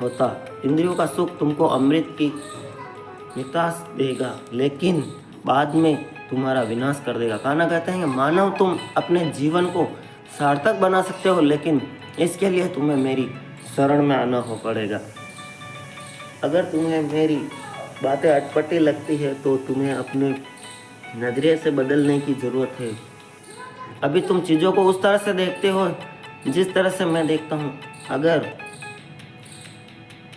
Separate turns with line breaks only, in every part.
होता। इंद्रियों का सुख तुमको अमृत की निकास देगा, लेकिन बाद में तुम्हारा विनाश कर देगा। कान्हा कहते हैं कि मानव, तुम अपने जीवन को सार्थक बना सकते हो, लेकिन इसके लिए तुम्हें मेरी शरण में आना हो पड़ेगा। अगर तुम्हें मेरी बातें अटपटी लगती है तो तुम्हें अपने नजरिए से बदलने की ज़रूरत है। अभी तुम चीज़ों को उस तरह से देखते हो जिस तरह से मैं देखता हूँ। अगर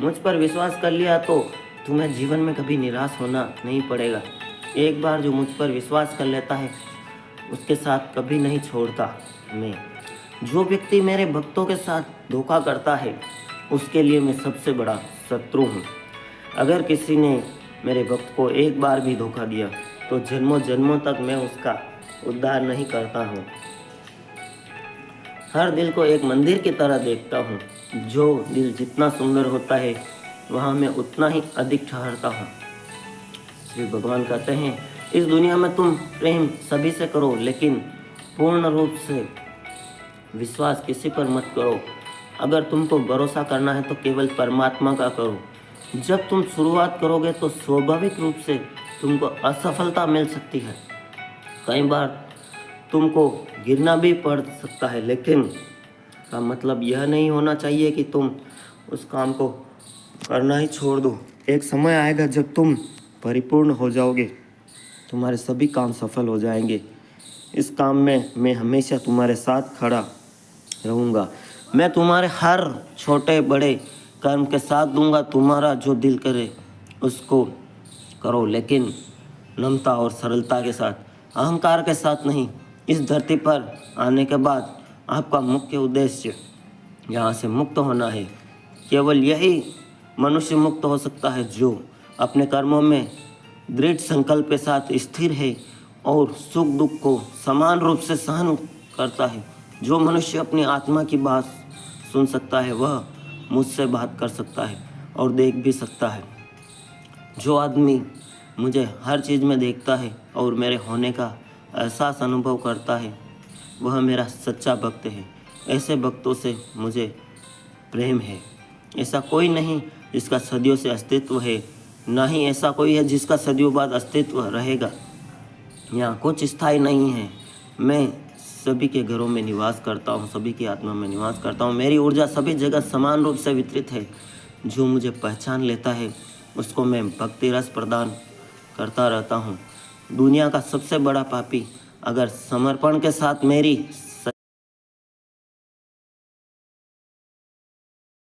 मुझ पर विश्वास कर लिया तो तुम्हें जीवन में कभी निराश होना नहीं पड़ेगा। एक बार जो मुझ पर विश्वास कर लेता है उसके साथ कभी नहीं छोड़ता मैं। जो व्यक्ति मेरे भक्तों के साथ धोखा करता है उसके लिए मैं सबसे बड़ा शत्रु हूँ। अगर किसी ने मेरे भक्त को एक बार भी धोखा दिया तो जन्मों जन्मों तक मैं उसका उद्धार नहीं करता हूँ। हर दिल को एक मंदिर की तरह देखता हूँ। जो दिल जितना सुंदर होता है वहाँ मैं उतना ही अधिक ठहरता हूँ। श्री भगवान कहते हैं, इस दुनिया में तुम प्रेम सभी से करो, लेकिन पूर्ण रूप से विश्वास किसी पर मत करो। अगर तुमको भरोसा करना है तो केवल परमात्मा का करो। जब तुम शुरुआत करोगे तो स्वाभाविक रूप से तुमको असफलता मिल सकती है। कई बार तुमको गिरना भी पड़ सकता है, लेकिन का मतलब यह नहीं होना चाहिए कि तुम उस काम को करना ही छोड़ दो। एक समय आएगा जब तुम परिपूर्ण हो जाओगे, तुम्हारे सभी काम सफल हो जाएंगे। इस काम में मैं हमेशा तुम्हारे साथ खड़ा रहूँगा। मैं तुम्हारे हर छोटे बड़े कर्म के साथ दूंगा। तुम्हारा जो दिल करे उसको करो, लेकिन नम्रता और सरलता के साथ, अहंकार के साथ नहीं। इस धरती पर आने के बाद आपका मुख्य उद्देश्य यहाँ से मुक्त होना है। केवल यही मनुष्य मुक्त हो सकता है जो अपने कर्मों में दृढ़ संकल्प के साथ स्थिर है और सुख दुख को समान रूप से सहन करता है। जो मनुष्य अपनी आत्मा की बात सुन सकता है वह मुझसे बात कर सकता है और देख भी सकता है। जो आदमी मुझे हर चीज़ में देखता है और मेरे होने का एहसास अनुभव करता है वह मेरा सच्चा भक्त है। ऐसे भक्तों से मुझे प्रेम है। ऐसा कोई नहीं जिसका सदियों से अस्तित्व है, ना ही ऐसा कोई है जिसका सदियों बाद अस्तित्व रहेगा। यहाँ कुछ स्थायी नहीं है। मैं सभी के घरों में निवास करता हूँ, सभी की आत्मा में निवास करता हूँ। मेरी ऊर्जा सभी जगह समान रूप से वितरित है। जो मुझे पहचान लेता है उसको मैं भक्ति रस प्रदान करता रहता हूँ। दुनिया का सबसे बड़ा पापी अगर समर्पण के साथ मेरी